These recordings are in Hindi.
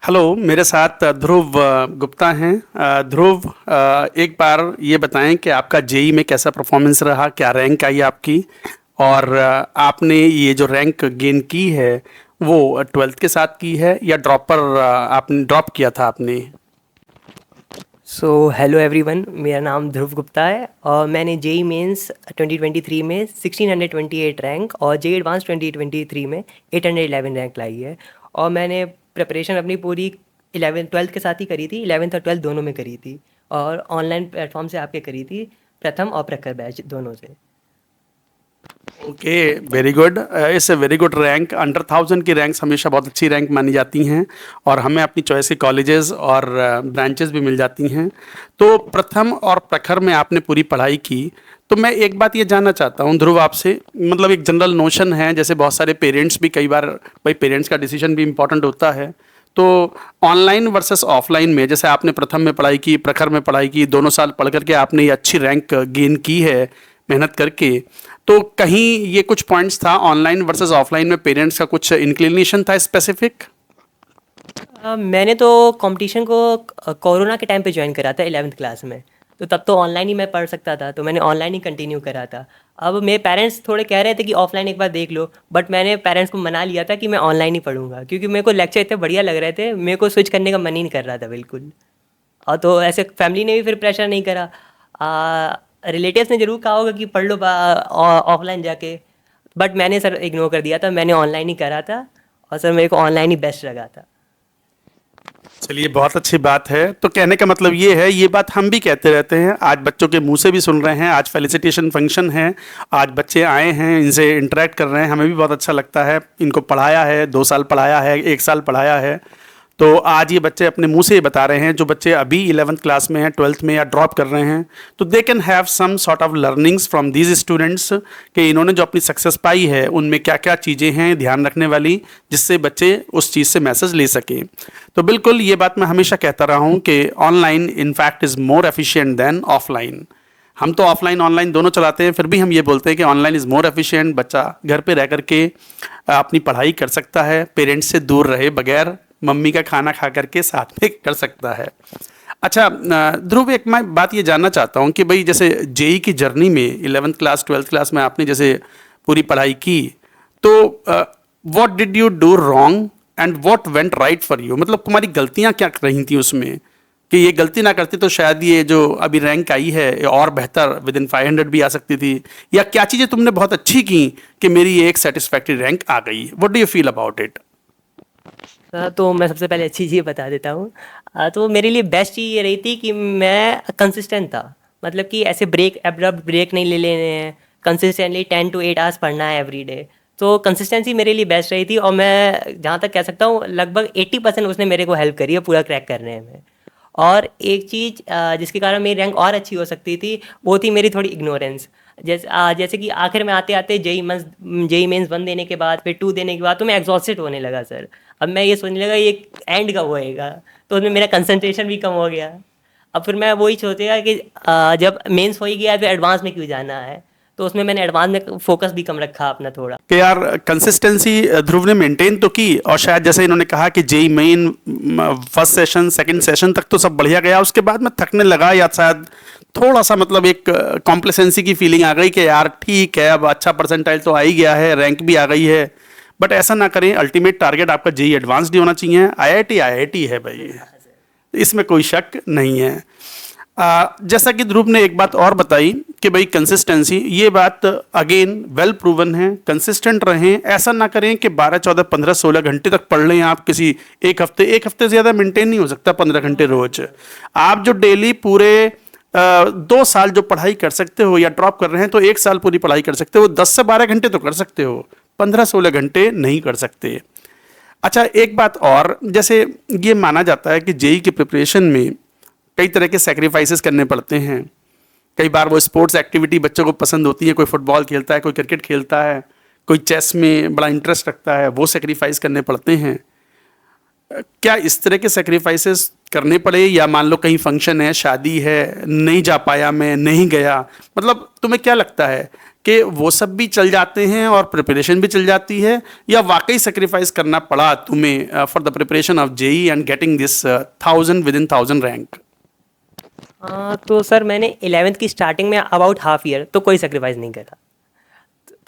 हेलो, मेरे साथ ध्रुव गुप्ता हैं। ध्रुव, एक बार ये बताएं कि आपका जेई में कैसा परफॉर्मेंस रहा, क्या रैंक आई आपकी? और आपने ये जो रैंक गेन की है वो ट्वेल्थ के साथ की है या आपने ड्रॉप किया था आपने? सो हेलो एवरीवन, मेरा नाम ध्रुव गुप्ता है और मैंने जेई मेंस 2023 में 1628 रैंक और जेई एडवांस 2023 में 811 रैंक लाई है। और मैंने प्रिपरेशन अपनी पूरी 11 ट्वेल्थ के साथ ही करी थी, 11th और 12th दोनों में करी थी और ऑनलाइन प्लेटफॉर्म से आपके करी थी, प्रथम और प्रखर बैच दोनों से। Okay, very good. It's a very good rank. Under 1000 की रैंक्स हमेशा बहुत अच्छी रैंक मानी जाती हैं और हमें अपनी चॉइस के कॉलेजेस और ब्रांचेस भी मिल जाती हैं। तो प्रथम और प्रखर में आपने पूरी पढ़ाई की, तो मैं एक बात ये जानना चाहता हूँ ध्रुव आपसे। मतलब एक जनरल नोशन है, जैसे बहुत सारे पेरेंट्स भी कई बार, भाई पेरेंट्स का डिसीजन भी इम्पोर्टेंट होता है। तो ऑनलाइन वर्सेस ऑफलाइन में, जैसे आपने प्रथम में पढ़ाई की, प्रखर में पढ़ाई की, दोनों साल पढ़ करके आपने ये अच्छी रैंक गेन की है मेहनत करके, तो कहीं ये कुछ पॉइंट्स था ऑनलाइन वर्सेस ऑफलाइन में, पेरेंट्स का कुछ इंक्लिनेशन था स्पेसिफिक? मैंने तो कंपटीशन को कोरोना के टाइम पे ज्वाइन करा था 11th क्लास में। तो तब तो ऑनलाइन ही मैं पढ़ सकता था, तो मैंने ऑनलाइन ही कंटिन्यू करा था। अब मेरे पेरेंट्स थोड़े कह रहे थे कि ऑफलाइन एक बार देख लो, बट मैंने पेरेंट्स को मना लिया था कि मैं ऑनलाइन ही पढ़ूंगा, क्योंकि मेरे को लेक्चर इतने बढ़िया लग रहे थे, मेरे को स्विच करने का मन ही नहीं कर रहा था बिल्कुल। और तो ऐसे फैमिली ने भी फिर प्रेशर नहीं करा। रिलेटिव्स ने ज़रूर कहा होगा कि पढ़ लो ऑफलाइन जाके, बट मैंने सर इग्नोर कर दिया था, मैंने ऑनलाइन ही करा था और सर मेरे को ऑनलाइन ही बेस्ट लगा था। चलिए, बहुत अच्छी बात है। तो कहने का मतलब ये है, ये बात हम भी कहते रहते हैं, आज बच्चों के मुंह से भी सुन रहे हैं। आज फेलिसिटेशन फंक्शन है, आज बच्चे आए हैं, इनसे इंटरेक्ट कर रहे हैं, हमें भी बहुत अच्छा लगता है। इनको पढ़ाया है, 2 साल पढ़ाया है, 1 साल पढ़ाया है, तो आज ये बच्चे अपने मुंह से ही बता रहे हैं। जो बच्चे अभी 11th क्लास में हैं, 12th में या ड्रॉप कर रहे हैं, तो they can have some sort of learnings from these students कि इन्होंने जो अपनी सक्सेस पाई है उनमें क्या क्या चीज़ें हैं ध्यान रखने वाली, जिससे बच्चे उस चीज़ से मैसेज ले सकें। तो बिल्कुल ये बात मैं हमेशा कहता रहा हूँ कि online in fact is more efficient then offline. हम तो ऑफलाइन ऑनलाइन दोनों चलाते हैं, फिर भी हम ये बोलते हैं कि ऑनलाइन इज़ मोर एफिशिएंट। बच्चा घर पे रह करके अपनी पढ़ाई कर सकता है, पेरेंट्स से दूर रहे बगैर, मम्मी का खाना खा करके साथ में कर सकता है। अच्छा ध्रुव, एक मैं बात ये जानना चाहता हूँ कि भाई जैसे जेई की जर्नी में 11th क्लास 12th क्लास में आपने जैसे पूरी पढ़ाई की, तो what did you do wrong and what went right for you? मतलब तुम्हारी गलतियाँ क्या रही थी उसमें कि ये गलती ना करते तो शायद ये जो अभी रैंक आई है ये और बेहतर विद इन 500 भी आ सकती थी, या क्या चीज़ें तुमने बहुत अच्छी की कि मेरी ये एक सेटिस्फैक्ट्री रैंक आ गई? What do you feel about it? तो मैं सबसे पहले अच्छी चीज़ बता देता हूँ। तो मेरे लिए बेस्ट चीज़ ये रही थी कि मैं कंसिस्टेंट था। मतलब कि ऐसे ब्रेक एब्रप्ट ब्रेक नहीं ले लेने हैं, कंसिस्टेंटली 10 to 8 आवर्स पढ़ना है एवरी डे। तो कंसिस्टेंसी मेरे लिए बेस्ट रही थी और मैं जहाँ तक कह सकता हूँ लगभग 80% उसने मेरे को हेल्प करी है पूरा क्रैक करने में। और एक चीज़ जिसके कारण मेरी रैंक और अच्छी हो सकती थी, वो थी मेरी थोड़ी इग्नोरेंस। जैसे कि आखिर में आते आते जेई मेंस 1 देने के बाद फिर 2 देने के बाद तो मैं एग्जॉस्टेड होने लगा सर। अब मैं ये सोचने लगा ये एंड कब होएगा, तो उसमें मेरा कंसंट्रेशन भी कम हो गया। अब फिर मैं वही सोचेगा कि जब मेंस हो ही गया है, फिर एडवांस में क्यों जाना है, तो उसमें मैंने एडवांस में फोकस भी कम रखा अपना थोड़ा। कि यार कंसिस्टेंसी ध्रुव ने मेंटेन तो की, और शायद जैसे इन्होंने कहा कि JEE Main first session second session तक तो सब बढ़िया गया, उसके बाद में थकने लगा, या शायद थोड़ा सा मतलब एक कॉम्प्लेसेंसी की फीलिंग आ गई कि यार ठीक है, अब अच्छा परसेंटाइल तो आ ही गया है, रैंक भी आ गई है। बट ऐसा ना करें, अल्टीमेट टारगेट आपका जेई एडवांस्ड ही होना चाहिए। आईआईटी आईआईटी है भाई, इसमें कोई शक नहीं है। जैसा कि ध्रुव ने एक बात और बताई कि भाई कंसिस्टेंसी, ये बात अगेन वेल प्रूवन है। कंसिस्टेंट रहें, ऐसा ना करें कि 12 14 15 16 घंटे तक पढ़ लें आप किसी एक हफ्ते से ज़्यादा मेंटेन नहीं हो सकता 15 घंटे रोज। आप जो डेली पूरे 2 साल जो पढ़ाई कर सकते हो या ड्रॉप कर रहे हैं, तो 1 साल पूरी पढ़ाई कर सकते हो, 10 से 12 घंटे तो कर सकते हो, 15 16 घंटे नहीं कर सकते। अच्छा, एक बात और, जैसे ये माना जाता है कि जेई की प्रिपरेशन में कई तरह के सेक्रीफाइसेस करने पड़ते हैं। कई बार वो स्पोर्ट्स एक्टिविटी बच्चों को पसंद होती है, कोई फुटबॉल खेलता है, कोई क्रिकेट खेलता है, कोई चेस में बड़ा इंटरेस्ट रखता है, वो सेक्रीफाइस करने पड़ते हैं। क्या इस तरह के सेक्रीफाइसेस करने पड़े, या मान लो कहीं फंक्शन है, शादी है, नहीं जा पाया, मैं नहीं गया, मतलब तुम्हें क्या लगता है कि वो सब भी चल जाते हैं और प्रिपरेशन भी चल जाती है, या वाकई सेक्रीफाइस करना पड़ा तुम्हें for the preparation of JEE and getting this 1000 within 1000 rank? तो सर मैंने 11th की स्टार्टिंग में अबाउट हाफ ईयर तो कोई सेक्रीफाइस नहीं करा,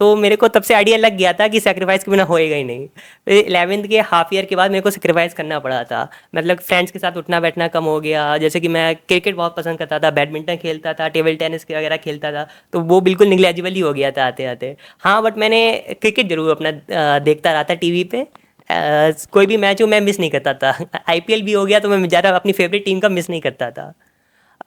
तो मेरे को तब से आइडिया लग गया था कि सेक्रीफाइस के बिना होएगा ही नहीं। तो 11th के हाफ ईयर के बाद मेरे को सेक्रीफाइस करना पड़ा था, मतलब फ्रेंड्स के साथ उठना बैठना कम हो गया। जैसे कि मैं क्रिकेट बहुत पसंद करता था, बैडमिंटन खेलता था, टेबल टेनिस वगैरह खेलता था, तो वो बिल्कुल निग्लेजिबल ही हो गया था आते आते। हाँ बट मैंने क्रिकेट जरूर अपना देखता रहा था टीवी पे। कोई भी मैच हो मैं मिस नहीं करता था। आईपीएल भी हो गया तो मैं ज़्यादा अपनी फेवरेट टीम का मिस नहीं करता था।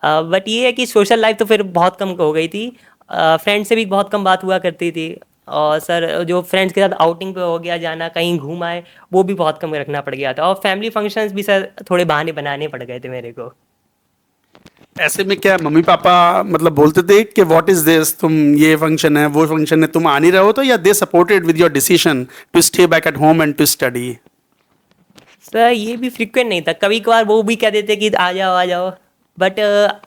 बट ये है कि सोशल लाइफ तो फिर बहुत कम हो गई थी, फ्रेंड से भी बहुत कम बात हुआ करती थी। और सर जो फ्रेंड्स के साथ आउटिंग पे हो गया जाना, कहीं घूम आए, वो भी बहुत कम रखना पड़ गया था। और फैमिली फंक्शंस भी सर थोड़े बहाने बनाने पड़ गए थे मेरे को। ऐसे में क्या मम्मी पापा मतलब बोलते थे कि व्हाट इज दिस, तुम ये फंक्शन है वो फंक्शन है तुम आ नहीं रहे हो, तो या they supported with your decision to stay back at home and to study? Sir ये भी फ्रिक्वेंट नहीं था, कभी कभार वो भी कह देते कि आ जाओ। बट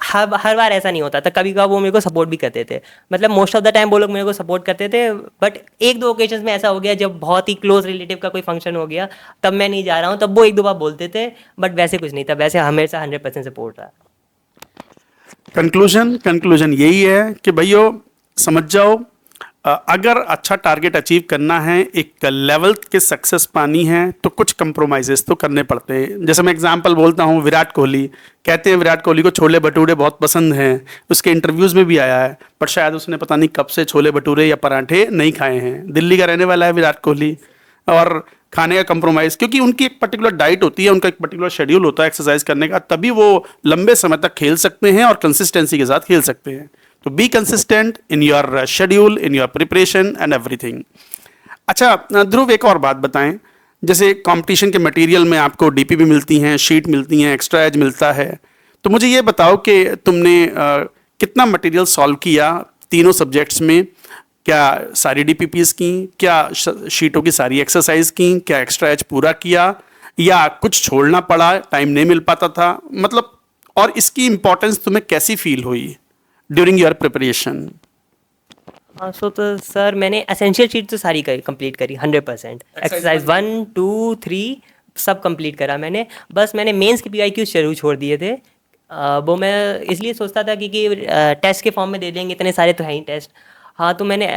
हर बार ऐसा नहीं होता था, कभी कभार वो मेरे को सपोर्ट भी करते थे। मतलब मोस्ट ऑफ द टाइम वो लोग मेरे को सपोर्ट करते थे। बट एक दो ओकेजन्स में ऐसा हो गया जब बहुत ही क्लोज रिलेटिव का कोई फंक्शन हो गया, तब मैं नहीं जा रहा हूँ, तब वो एक दो बार बोलते थे। बट वैसे कुछ नहीं था, वैसे हमेशा 100% सपोर्ट रहा। कंक्लूजन यही है कि भाइयों समझ जाओ, अगर अच्छा टारगेट अचीव करना है, एक लेवल के सक्सेस पानी है, तो कुछ कंप्रोमाइजेस तो करने पड़ते हैं। जैसे मैं एग्जांपल बोलता हूँ, विराट कोहली कहते हैं विराट कोहली को छोले भटूरे बहुत पसंद हैं, उसके इंटरव्यूज में भी आया है, पर शायद उसने पता नहीं कब से छोले भटूरे या पराठे नहीं खाए हैं। दिल्ली का रहने वाला है विराट कोहली, और खाने का कंप्रोमाइज़, क्योंकि उनकी एक पर्टिकुलर डाइट होती है, उनका एक पर्टिकुलर शेड्यूल होता है एक्सरसाइज करने का, तभी वो लंबे समय तक खेल सकते हैं और कंसिस्टेंसी के साथ खेल सकते हैं। तो be consistent in your schedule, in your preparation and everything. अच्छा ध्रुव, एक और बात बताएं, जैसे कंपटीशन के मटेरियल में आपको डीपीपी मिलती हैं, शीट मिलती हैं, एक्स्ट्रा एज मिलता है, तो मुझे ये बताओ कि तुमने कितना मटेरियल सॉल्व किया तीनों सब्जेक्ट्स में? क्या सारी डीपीपीज की, क्या शीटों की सारी एक्सरसाइज की, क्या एक्स्ट्रा एज पूरा किया, या कुछ छोड़ना पड़ा, टाइम नहीं मिल पाता था, मतलब, और इसकी इंपॉर्टेंस तुम्हें कैसी फील हुई ड्यूरिंग योर प्रिपरेशन? हाँ तो सर मैंने एसेंशियल शीट तो सारी कंप्लीट करी 100%। एक्सरसाइज 1 2 3 सब कंप्लीट करा मैंने। बस मैंने मेंस के पीआईक्यूज जरूर छोड़ दिए थे। वो मैं इसलिए सोचता था कि टेस्ट के फॉर्म में दे देंगे, इतने सारे तो हैं ही टेस्ट। हाँ तो मैंने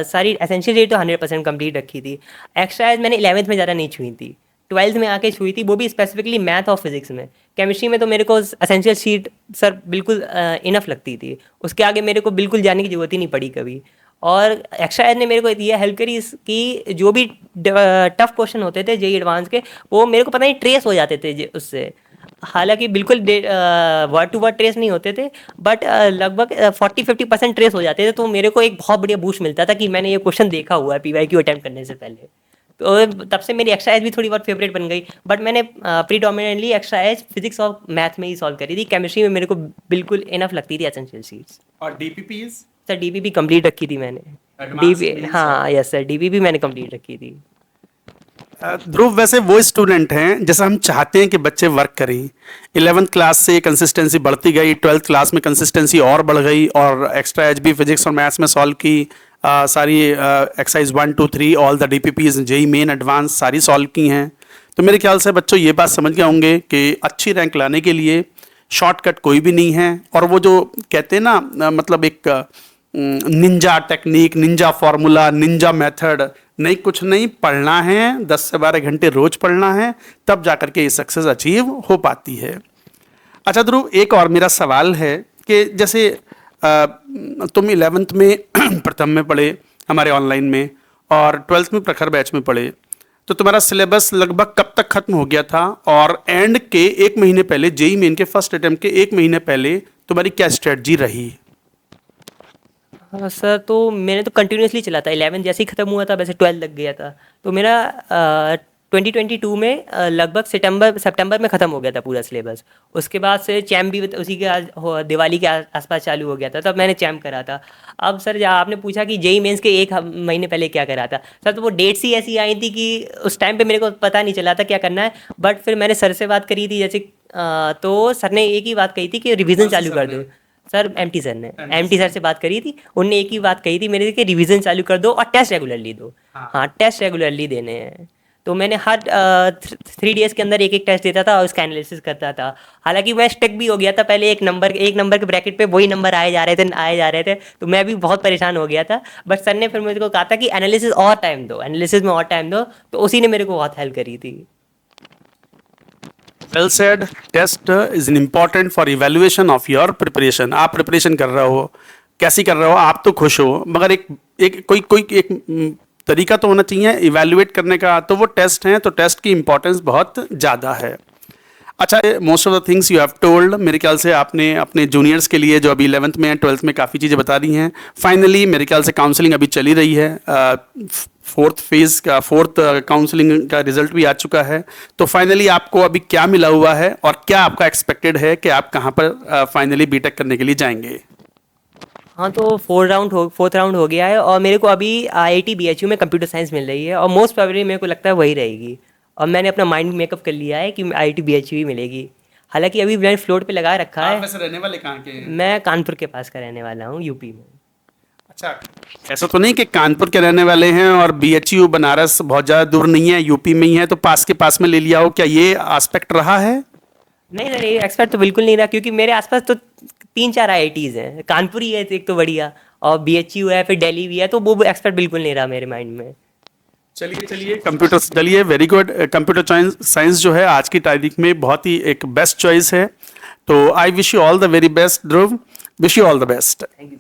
सारी एसेंशियल शीट तो 100% कंप्लीट रखी थी। एक्सरसाइज मैंने 11th में ज़्यादा नहीं छुई थी, 12th में आके छुई थी, वो भी स्पेसिफिकली मैथ और फिजिक्स में। केमिस्ट्री में तो मेरे को एसेंशियल शीट सर बिल्कुल इनफ लगती थी, उसके आगे मेरे को बिल्कुल जाने की ज़रूरत ही नहीं पड़ी कभी। और एक्स्ट्रा एज ने मेरे को ये हेल्प करी कि जो भी टफ क्वेश्चन होते थे जेई एडवांस के, वो मेरे को पता नहीं ट्रेस हो जाते थे उससे। हालांकि बिल्कुल वर्ड टू वर्ड ट्रेस नहीं होते थे, बट लगभग 40-50% ट्रेस हो जाते थे, तो मेरे को एक बहुत बढ़िया बूस्ट मिलता था कि मैंने ये क्वेश्चन देखा हुआ है पीवाईक्यू अटेम्प्ट करने से पहले। तो तब से मेरी एक्स्ट्रा एज भी थोड़ी बहुत फेवरेट बन गई। बट मैंने प्रीडोमिनेटली एक्स्ट्रा एज फिजिक्स और मैथ में ही सॉल्व करी थी। केमिस्ट्री में मेरे को बिल्कुल इनफ लगती थी एसेंशियल शीट्स। और डीपीपीज? सर डीपीपी कंप्लीट रखी थी मैंने। डीपी हाँ यस सर, डीपीपी मैंने कंप्लीट रखी थी। ध्रुव, वैसे वो स्टूडेंट हैं जैसा हम चाहते हैं कि बच्चे वर्क करें। 11th क्लास से कंसिस्टेंसी बढ़ती गई, 12th क्लास में कंसिस्टेंसी और बढ़ गई, और एक्स्ट्रा एच बी फिजिक्स और मैथ्स में सॉल्व की, सारी exercise 1 2 3 all the DPPs JEE Main advance सारी सॉल्व की हैं। तो मेरे ख्याल से बच्चों ये बात समझ गए होंगे कि अच्छी रैंक लाने के लिए शॉर्टकट कोई भी नहीं है। और वो जो कहते हैं ना, मतलब एक Ninja technique, Ninja formula, Ninja method नहीं, कुछ नहीं, पढ़ना है, 10 से 12 घंटे रोज पढ़ना है, तब जाकर के ये सक्सेस अचीव हो पाती है। अच्छा ध्रुव, एक और मेरा सवाल है कि जैसे तुम 11th में प्रथम में पढ़े हमारे ऑनलाइन में, और 12th में प्रखर बैच में पढ़े, तो तुम्हारा सिलेबस लगभग कब तक खत्म हो गया था? और एंड के 1 महीने पहले, जेई मेन के फर्स्ट अटेम्प्ट के 1 महीने पहले तुम्हारी क्या स्ट्रेटजी रही? हाँ सर, तो मैंने तो कंटिन्यूसली चला था। 11 जैसे ही ख़त्म हुआ था वैसे 12 लग गया था। तो मेरा 2022 में लगभग सितंबर में ख़त्म हो गया था पूरा सिलेबस। उसके बाद से चैम्प भी उसी के दिवाली के आसपास चालू हो गया था, तब मैंने चैम्प करा था। अब सर जहाँ आपने पूछा कि जेई मेंस के 1 महीने पहले क्या करा था, सर तो वो डेट्स ही ऐसी आई थी कि उस टाइम पे मेरे को पता नहीं चला था क्या करना है। बट फिर मैंने सर से बात करी थी, जैसे तो सर ने एक ही बात कही थी कि रिवीजन चालू कर दो। सर एमटी सर ने एमटी सर से बात करी थी, उनने एक ही बात कही थी मेरे कि रिवीजन चालू कर दो और टेस्ट रेगुलरली दो। हाँ, टेस्ट रेगुलरली देने हैं। तो मैंने हर 3 days के अंदर एक एक टेस्ट देता था और उसका एनालिसिस करता था। हालांकि मैं स्टक भी हो गया था, पहले एक नंबर के ब्रैकेट पे वही नंबर आए जा रहे थे, तो मैं भी बहुत परेशान हो गया था। बट सर ने फिर मेरे को कहा था कि एनालिसिस और टाइम दो, एनालिसिस में और टाइम दो, तो उसी ने मेरे को बहुत हेल्प करी थी। Well said. Test is important for evaluation of your preparation. आप प्रिपरेशन कर रहे हो, कैसी कर रहे हो, आप तो खुश हो, मगर एक कोई एक तरीका तो होना चाहिए इवेल्युएट करने का, तो वो टेस्ट हैं, तो टेस्ट की इंपॉर्टेंस बहुत ज़्यादा है। अच्छा, most of the things you have told, मेरे ख्याल से आपने अपने जूनियर्स के लिए जो अभी 11th में हैं, 12th में, काफ़ी चीज़ें बता दी हैं। फाइनली मेरे ख्याल से काउंसलिंग अभी चली रही है, 4th फेज़ का 4th काउंसलिंग का रिजल्ट भी आ चुका है। तो फाइनली आपको अभी क्या मिला हुआ है और क्या आपका एक्सपेक्टेड है कि आप कहाँ पर फाइनली बीटेक करने के लिए जाएंगे? हाँ, तो 4th राउंड हो गया है और मेरे को अभी IIT BHU में कंप्यूटर साइंस मिल रही है और मोस्ट प्रोबेबली मेरे को लगता है वही रहेगी। और मैंने अपना माइंड मेकअप कर लिया है कि IIT BHU ही मिलेगी। हालांकि अभी मैंने फ्लोट पे लगा रखा आप है। वैसे रहने वाले कहाँ के हैं? मैं कानपुर के पास का रहने वाला हूँ, यूपी में। अच्छा, ऐसा तो नहीं कि कानपुर के रहने वाले हैं और BHU बनारस बहुत ज़्यादा दूर नहीं है, यूपी में ही है, तो पास के पास में ले लिया हो, क्या ये एस्पेक्ट रहा है? नहीं नहीं, एक्सपर्ट तो बिल्कुल नहीं रहा, क्योंकि मेरे आसपास तो 3-4 IITs हैं। कानपुर ही है एक तो बढ़िया, और BHU है, फिर दिल्ली भी है, तो वो एक्सपर्ट बिल्कुल नहीं रहा मेरे माइंड में। चलिए कंप्यूटर, चलिए वेरी गुड। कंप्यूटर साइंस जो है आज की तारीख में बहुत ही एक बेस्ट चॉइस है। तो I wish you all the very best Dhruv, wish you all the best. Thank you.